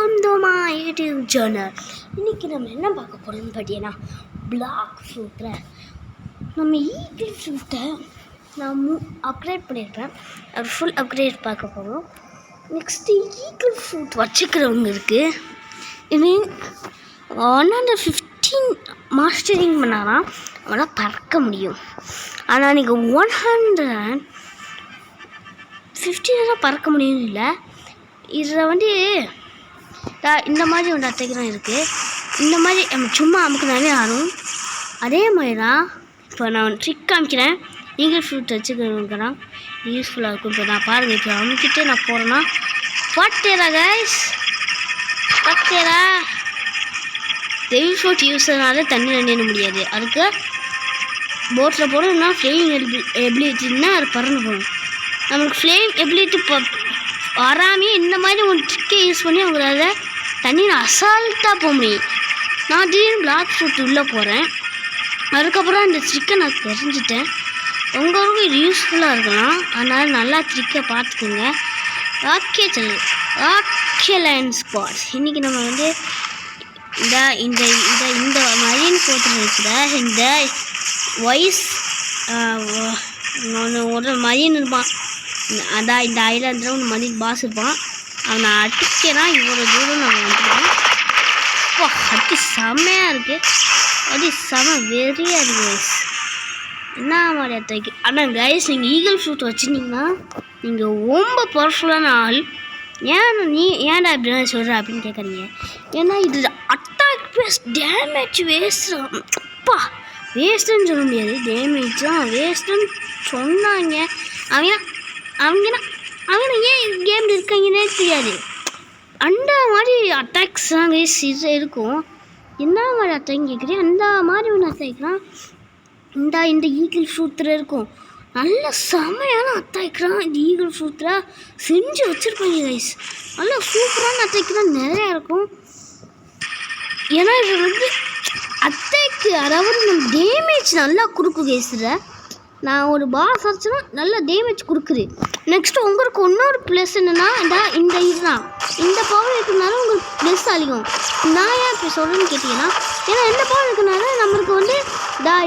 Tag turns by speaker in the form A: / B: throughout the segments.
A: Welcome to my YouTube channel. இன்றைக்கி நம்ம என்ன பார்க்க போகிறோம்னு பார்த்தீங்கன்னா, பிளாக் ஃப்ரூட்டில் நம்ம ஈகிள் ஃப்ரூட்டை நான் அப்கிரேட் பண்ணியிருப்பேன். அது ஃபுல் அப்கிரேட் பார்க்க போகிறோம். நெக்ஸ்ட்டு ஈகிள் ஃப்ரூட் வச்சுக்கிறவங்களுக்கு இது 115 மாஸ்டரிங் பண்ணாதான் அவனால் பறக்க முடியும். ஆனால் நீங்கள் 115 பறக்க முடியும் இல்லை. இதில் இந்த மாதிரி ஒன்று அட்டைக்கிறோம் இருக்குது. இந்த மாதிரி நம்ம சும்மா அமுக்குனாலே ஆடும். அதே மாதிரி தான் இப்போ நான் ட்ரிக் காமிக்கிறேன். ஈகிள் ஃப்ரூட் வச்சுக்கிறவங்கலாம் யூஸ்ஃபுல்லாக இருக்கும். இப்போ நான் பாருங்கள், இப்போ அமுக்கிட்டு நான் போகிறேன்னா பட்டேரா கைஸ், பட்டேரா. டெவில் ஃப்ரூட் யூஸ்னால தண்ணி நினைட முடியாது. அதுக்கு போட்டில் போகணும்னா ஃப்ளேயிங் எபிலிட்டின்னா அது பறந்து போகணும். நம்மளுக்கு ஃப்ளேயிங் எபிலிட்டி வராமே இந்த மாதிரி ஒரு ட்ரிக்கை யூஸ் பண்ணி அவங்களால தண்ணியில் அசால்ட்டாக போக முடியும். நான் திடீர்னு பிளாக் ஃப்ரூட் உள்ளே போகிறேன். அதுக்கப்புறம் அந்த ட்ரிக்கை நான் தெரிஞ்சுட்டேன். உங்களுக்கு இது யூஸ்ஃபுல்லாக இருக்கலாம். அதனால் நல்லா ட்ரிக்கை பார்த்துக்குங்க. ஓகே சரி, ஓகே லைன் ஸ்பாட்ஸ். இன்றைக்கி நம்ம இந்த இந்த இந்த இந்த மரியன் போட்டு இருக்கிற இந்த வாய்ஸ் ஒரு மரியன் இருப்பான். அதான் இந்த ஐலாண்டில் ஒன்று மதிய பாஸ் இருப்பான். அவனை அடிக்கிறா இவ்வளோ தூரம் நாங்கள் வந்துடுவோம். அப்போ அடி செம்மையாக இருக்குது. அடி செம வெறியாக இருக்குது கைஸ். என்ன மாதிரி அத்தைக்கு. ஆனால் கைஸ், நீங்கள் ஈகிள் ஃப்ரூட் வச்சுருந்தீங்கன்னா நீங்கள் ரொம்ப பவர்ஃபுல்லான ஆள். ஏன்டா இப்படி சொல்கிற அப்படின்னு கேட்குறீங்க. ஏன்னா இது அட்டாக் வேஸ்ட், டேமேஜ் வேஸ்ட். அப்பா வேஸ்ட்டுன்னு சொல்ல முடியாது, டேமேஜ் தான் வேஸ்ட்டுன்னு சொன்னாங்க. அவங்க ஏன் கேம் இருக்காங்கன்னே தெரியாது. அந்த மாதிரி அட்டாக்ஸ் தான் கைஸ் இருக்கும். என்ன மாதிரி அட்டாக் கேட்குறேன், அந்த மாதிரி ஒன்று அட்டாக்லாம் இந்த ஈகிள் ஃப்ரூட்டில் இருக்கும். நல்ல செமையான அட்டாக்லாம் இந்த ஈகிள் ஃப்ரூட்டில் செஞ்சு வச்சுருப்பாங்க கைஸ். நல்ல சூப்பரான அட்டாக்லாம் நிறையா இருக்கும். ஏன்னா இது அட்டாக்கு, அதாவது நம்ம டேமேஜ் நல்லா கொடுக்கும் கைஸில். நான் ஒரு பாஸ் அடிச்சுன்னா நல்லா டேமேஜ் கொடுக்குது. நெக்ஸ்ட்டு உங்களுக்கு இன்னொரு ப்ளஸ் என்னென்னா, இந்த இதுதான் இந்த பவர் இருக்கிறதுனால உங்களுக்கு ப்ளஸ் அதிகம். நான் ஏன் இப்போ சொல்கிறேன்னு கேட்டிங்கன்னா, ஏன்னா இந்த பவர் இருக்கிறதுனால நம்மளுக்கு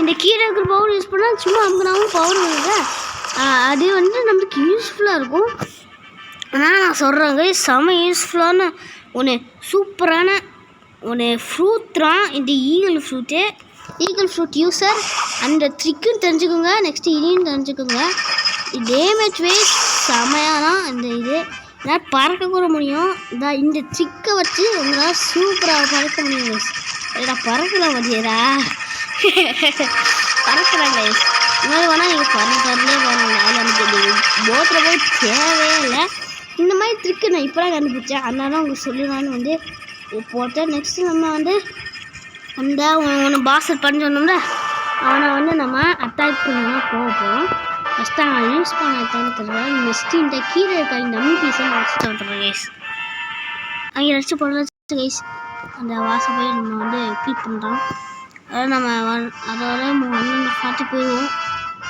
A: இந்த கீழே இருக்கிற பவர் யூஸ் பண்ணால் சும்மா அமுக்குனாலும் பவர் வருது. அது நம்மளுக்கு யூஸ்ஃபுல்லாக இருக்கும். ஆனால் நான் சொல்கிறேங்க, செம யூஸ்ஃபுல்லான ஒன்று சூப்பரான ஒன்று ஃப்ரூட் தான் இந்த eagle fruit. Eagle fruit user அந்த ட்ரிக்கும் தெரிஞ்சுக்கோங்க. நெக்ஸ்ட்டு இதையும் தெரிஞ்சுக்கோங்க. டேமேஜ் வேஸ்ட் செமையாக தான் இந்த இது. என்னால் பறக்க கூட முடியும். இந்த ட்ரிக்கை வச்சு உங்களால் சூப்பராக பறக்க முடியும். ஏடா பறக்கலாம் பார்த்தீங்களா, பறக்கிறாங்க. இந்த மாதிரி வேணால் நீங்கள் பறந்தே போகணும். அதில் போட்டில் போய் தேவையே இல்லை. இந்த மாதிரி ட்ரிக்கு நான் இப்போ தான் கண்டுபிடிச்சேன். அதனால உங்களுக்கு சொல்லிடலான்னு போட்டேன். நெக்ஸ்ட்டு நம்ம அந்த ஒன்று பாஸ்டர் பண்ணி சொன்னோம்ல, அவனை நம்ம அட்டாக் பண்ணால் போகிறோம். ஃபஸ்ட்டு நான் யூஸ் பண்ண தருவேன். நெக்ஸ்ட்டு இந்த கீழே இருக்க இந்த பீஸை நான் வச்சு தந்துடுறேன் கைஸ். அங்கே அடிச்சு போடலாம் கைஸ். அந்த வாசை போய் நம்ம கிளிக் பண்ணுறோம். அதாவது நம்ம அதோட 140 போயிடுவோம்.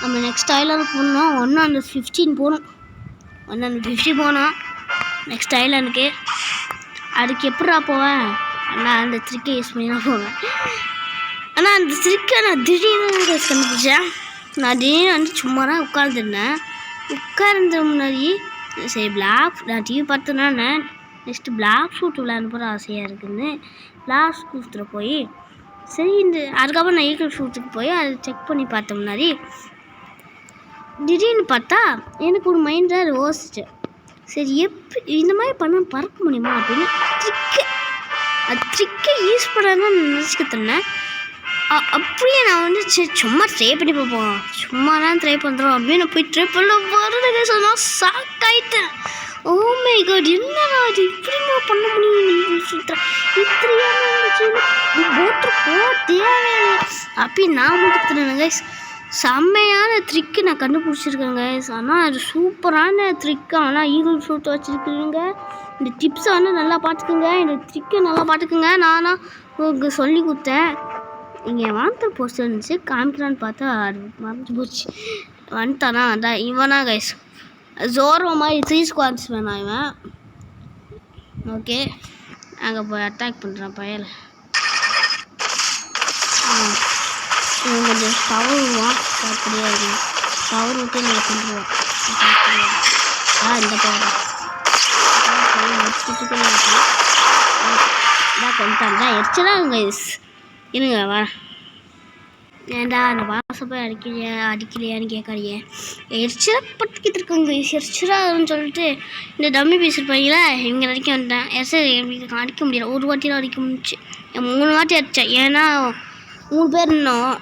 A: நம்ம நெக்ஸ்ட் ஐலாண்டு போகணும். 115 போகணும். 150 போனோம் நெக்ஸ்ட் ஐலாண்டுக்கு. அதுக்கு எப்படா போவேன், நான் அந்த ட்ரிக்கை யூஸ் பண்ணி தான் போவேன். ஆனால் அந்த ட்ரிக்கை நான் திடீர்னு கண்டுபிடிச்சேன். நான் திடீர்னு சும்மா தான் உட்காந்துருந்தேன். உட்கார்ந்த முன்னாடி சரி நான் டிவி பார்த்தேன்னா நெக்ஸ்ட்டு பிளாக் ஃப்ரூட் விளையாண்டு போகிற ஆசையாக இருக்குதுன்னு பிளாக் ஃப்ரூட்டில் போய் சரி அதுக்கப்புறம் நான் ஈகிள் ஃப்ரூட்டுக்கு போய் அதை செக் பண்ணி பார்த்த முன்னாடி திடீர்னு பார்த்தா எனக்கு ஒரு மைண்டில் யோசிச்சேன். சரி இந்த மாதிரி பண்ணால் பறக்க முடியுமா அப்படின்னு ட்ரிக்கை யூஸ் பண்ணாதான் நினச்சிக்கிட்டேன். அப்படியே நான் சரி சும்மா ட்ரை பண்ணி பார்ப்போம், சும்மா தான் ட்ரை பண்ணுறோம் அப்படின்னு போய் ட்ரை பண்ண வருதுங்க. சொன்னால் ஷாக்காயிட்டேன். ஓ மை காட், என்னடா அது இப்படிமா பண்ண முடியும், இத்தனையா போட்டு தேவையான அப்படின்னு நான் முடித்துறேன் கைஸ். செம்மையான ட்ரிக்கு நான் கண்டுபிடிச்சிருக்கேன் கைஸ். ஆனால் அது சூப்பரான ட்ரிக்கு. ஆனால் ஈகிள் ஃப்ரூட் வச்சுருக்குங்க. இந்த டிப்ஸை நல்லா பார்த்துக்குங்க, இந்த ட்ரிக்கை நல்லா பார்த்துக்குங்க. நானாக உங்களுக்கு சொல்லி கொடுத்தேன். இங்கே வாந்தர் போஸ்டர் இருந்துச்சு, காமிக்கலான்னு பார்த்தா அது மறைஞ்சு போச்சு. வந்துட்டானா அதான் இவனா கைஸ். ஜோரோ மாதிரி 3 ஸ்குவாட்ஸ் வேணாம் இவன். ஓகே அங்கே போய் அட்டாக் பண்ணுறான் பயலை. இவன் கொஞ்சம் பவர் விடுவான். அப்படியே இருக்கும் பவர் விட்டு நாங்கள் கொண்டுருவோம். இந்த பவர் கொண்டுட்டாங்க. எரிச்சலாங்க இருங்க வரேன். ஏன்டா அந்த பாசை போய் அடிக்கலையான்னு கேட்காதீங்க. எரிச்சலாப்பட்டுக்கிட்டு இருக்காங்க. எரிச்சலான்னு சொல்லிட்டு இந்த டம்மி பேசியிருப்பாங்களா இவங்க அடிக்க வந்துட்டேன். அடிக்க முடியல. ஒரு வாட்டியில் அடிக்க முடிச்சு. 3 வாட்டி அடித்தேன். ஏன்னா 3 பேர் இன்னும்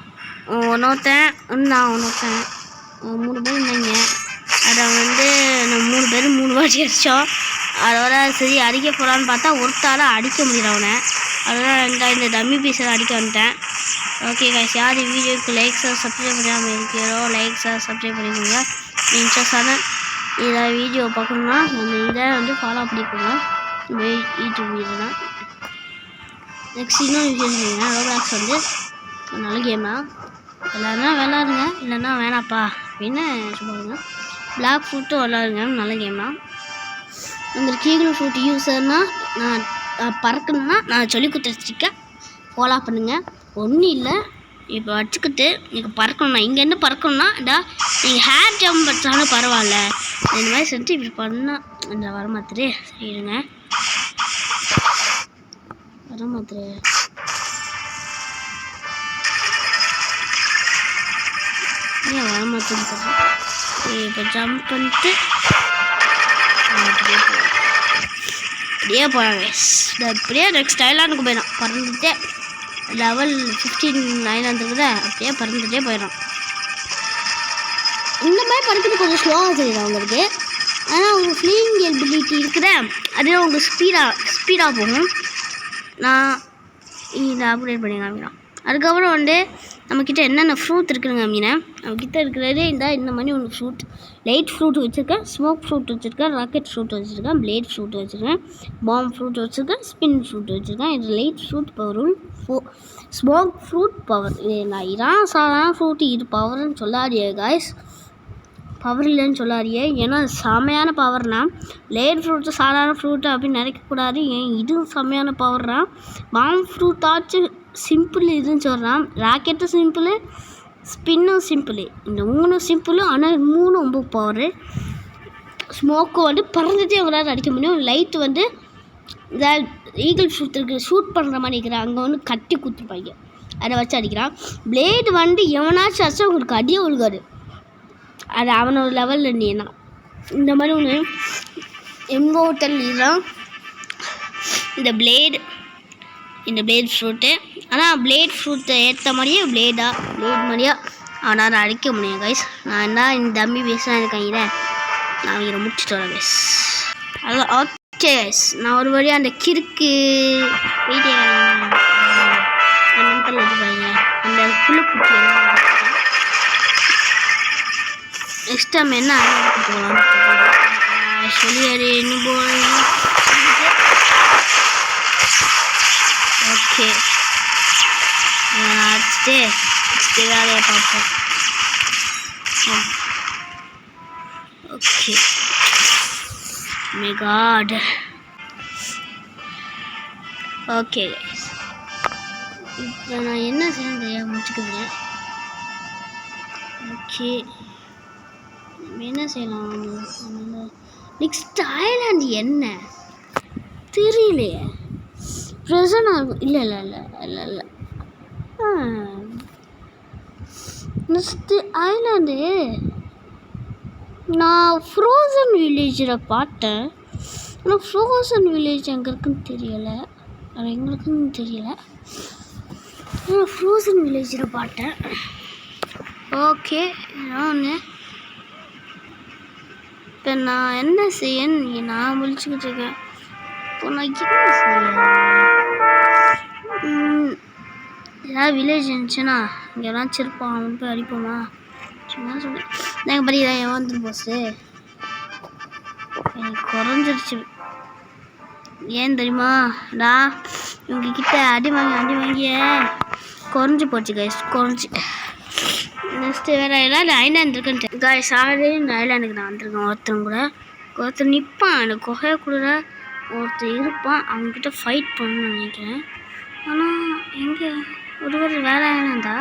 A: ஒன்றொருத்தன் 3 பேர் இருந்தாங்க. அதை நம்ம 3 பேர் 3 வாட்டி அடித்தோம். அதோட சரி அடிக்க போகிறான்னு பார்த்தா ஒருத்தால அடிக்க முடியல அவனை. அதோட இந்த டம்மி பீஸில் அடிக்க வந்துட்டேன். ஓகே கைஸ், யார் வீடியோக்கு லைக்ஸாக சப்ஸ்கிரைப் பண்ணாமல் இருக்கிறோம் லைக்ஸாக சப்ஸ்கிரைப் பண்ணிக்கோங்க. இன்ட்ரெஸ்டான இதை வீடியோ பார்க்கணுன்னா இதை ஃபாலோ பண்ணிக்கோங்க. யூடியூப் வீடியோ தான். நெக்ஸ்ட் இன்னொரு வீடியோ சொல்லிங்கன்னா ரோப்ளாக்ஸ் நல்ல கேம் தான். எல்லாருனா விளாடுங்க, இல்லைன்னா வேணாப்பா அப்படின்னு சொல்லுவாங்க. பிளாக் ஃப்ரூட்டும் விளாடுங்க, நல்ல கேம் தான். உங்களுக்கு ஈகிள் ஃப்ரூட் யூஸர்னால் நான் பறக்கணுன்னா நான் சொல்லி கொடுத்துருக்கேன். ஃபாலோ பண்ணுங்கள். ஒன்றும் இல்லை, இப்போ வச்சுக்கிட்டு நீங்கள் பறக்கணும்னா இங்கேருந்து பறக்கணும்னா நீங்கள் ஹேர் ஜம்ப் வச்சாலும் பரவாயில்ல. இந்த மாதிரி செஞ்சு இப்படி பண்ணால் இந்த வரமாத்திரே சரிடுங்க. வரமாத்திரே ஏன் வரமாத்திரம் இப்போ ஜம்ப் பண்ணிட்டு அப்படியே போகிறாங்க. அப்படியே நெக்ஸ்ட் ஐலாண்டுக்கு போயிடும். பறந்துட்டே லெவல் 15 ஐலாண்டு இருக்குதா, அப்படியே பறந்துட்டே போயிடும். இந்த மாதிரி பறக்கிறது கொஞ்சம் ஸ்லோவாக தெரியுது அவங்களுக்கு. ஆனால் அவங்க ஃப்ளீயிங் எபிலிட்டி இருக்குதா, அதே அவங்க ஸ்பீடாக போகும். நான் இதை அப்கிரேட் பண்ணி காமிக்கிறோம். அதுக்கப்புறம் நம்மக்கிட்ட என்னென்ன ஃப்ரூட் இருக்குதுங்க அப்படின்னா, நம்மக்கிட்ட இருக்கிறதே இந்த மாதிரி ஒன்று ஃப்ரூட். லைட் ஃப்ரூட் வச்சுருக்கேன், ஸ்மோக் ஃப்ரூட் வச்சுருக்கேன், ராக்கெட் ஃப்ரூட் வச்சுருக்கேன், பிளேட் ஃப்ரூட் வச்சுருக்கேன், பாம் ஃப்ரூட் வச்சுருக்கேன், ஸ்பின் ஃப்ரூட் வச்சுருக்கேன். இது லைட் ஃப்ரூட் பவரும் ஸ்மோக் ஃப்ரூட் பவர். இது நான் இதான் சாதாரண ஃப்ரூட்டு இது பவர்னு சொல்லாதியே காய்ஸ், பவர் இல்லைன்னு சொல்லாதியே. ஏன்னா செம்மையான பவர்னா லேட் ஃப்ரூட்டு சாதாரண ஃப்ரூட்டு அப்படின்னு நினைக்கக்கூடாது. ஏன் இதுவும் செம்மையான பவர்னா பாம் ஃப்ரூட்டாச்சும் சிம்பிள் இதுன்னு சொல்கிறான். ராக்கெட்டும் சிம்பிள், ஸ்பின்னும் சிம்பிள். இந்த 3 சிம்பிள், ஆனால் 3 ரொம்ப பவரு. ஸ்மோக்கு பறந்துட்டே அவங்களால அடிக்க முடியும். லைட்டு இதாக ஈகிள் ஷூட் இருக்குது, ஷூட் பண்ணுற மாதிரி இருக்கிறான். அங்கே கட்டி கொடுத்துருப்பாங்க, அதை வச்சு அடிக்கிறான். பிளேடு எவனாச்சும் ஆச்சு அவங்களுக்கு அடியே ஒழுகாது. அது அவனோட லெவலில் இருந்தீங்கன்னா இந்த மாதிரி ஒன்று எம்போட்டல் இதுதான் இந்த பிளேடு ஃப்ரூட்டு. ஆனால் பிளேட் ஃப்ரூட்டை ஏற்ற மாதிரியே பிளேட் மாதிரியா அவனால் அடிக்க முடியும் கைஸ். நான் இந்த டம்மி பேஸாக இருக்காங்க, நான் இதை முடிச்சுட்டு வரேன் கைஸ். அதான் ஓகே கைஸ், நான் ஒரு வழியாக அந்த கிறுக்கு போயிட்டு என்னன்னு வச்சுப்பாங்க அந்த புழுக்குட்டி நெக்ஸ்ட் டைம் என்ன போகலாம் சொல்லியாரு இன்னும் போகலாம். ஓகே அடிச்சுட்டு நெக்ஸ்ட்டு வேலையை பார்ப்போம். Okay my God. Okay guys, இப்போ நான் என்ன செய்யணும் தெரியாம முடிச்சுக்கிறேன். ஓகே என்ன செய்யலாம் நெக்ஸ்ட் ஐலாண்டு என்ன தெரியலையே. ப்ரெசனாக இல்லை நெக்ஸ்ட்டு ஐலாண்டு நான் ஃப்ரோசன் வில்லேஜில் பார்த்தேன். ஆனால் ஃப்ரோசன் வில்லேஜ் எங்கே இருக்குன்னு தெரியலை, அது எங்களுக்குன்னு தெரியலை. நான் ஃப்ரோசன் வில்லேஜில் பார்த்தேன். ஓகே ஒன்று இப்போ நான் என்ன செய்யன்னு நான் முழிச்சுக்கிட்டு இருக்கேன். இப்போ நான் என்ன செய்ய ஏதாவது வில்லேஜ் இருந்துச்சுன்னா இங்கெல்லாம் சிரிப்பான் அவன் போய் அடிப்போமா சும்மா சொன்னேன். நாங்கள் படி இதான் ஏமாந்துட்டு போஸ்ட்டு எனக்கு குறைஞ்சிருச்சு. ஏன் தெரியுமாடா இவங்கக்கிட்ட அடி வாங்கிய குறைஞ்சி போச்சு கைஸ், குறைஞ்சி. நெக்ஸ்ட்டு வேறு ஏதாவது ஐலாண்ட் இருக்குன்ட்டு கைஸ் ஆல்ரெடி இந்த ஐலாண்டுக்கு நான் வந்திருக்கேன். ஒருத்தர் நிற்பான் அந்த குகைக்குள்ள ஒருத்தர் இருப்பான், அவங்ககிட்ட ஃபைட் பண்ணணும்னு நினைக்கிறேன். ஆனால் எங்கே ஒருவர் வேலை என்னண்டா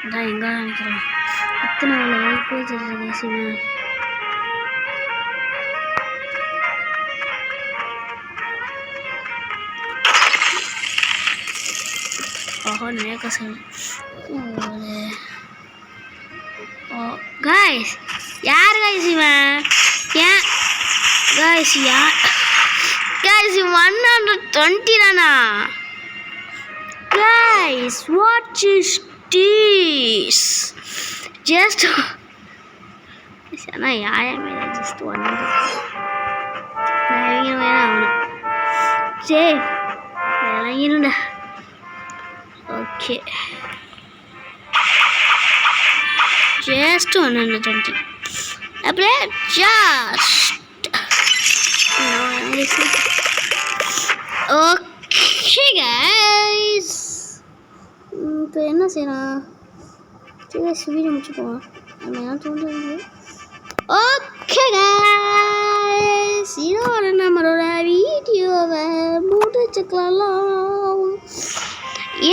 A: அதான் எங்கே நினைக்கிறேன். இத்தனை லெவல் போயிட்டு சிவன். நிறைய காசு கைஸ். யார் கைஸ் இவன்? ஏன் கைஸ் கைஸ் 120 தானா guys? What is this? Just ஆனால் யாருமே ஜஸ்ட் 100 வேணாம் சரி இறங்கிடுண்டா. ஓகே just 120 அப்படியே ஓகே கைஸ். இப்போ என்ன செய்யலாம்? வீடியோ முடிச்சுப்போம். நம்ம என்ன தோன்றது? ஓகே கைஸ், இதோட நம்மளோட வீடியோவை முடிச்சுக்கலாம்.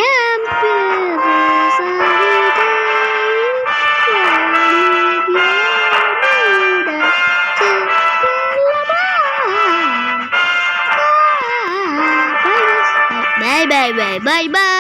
A: என் பேரு bye bye bye bye bye.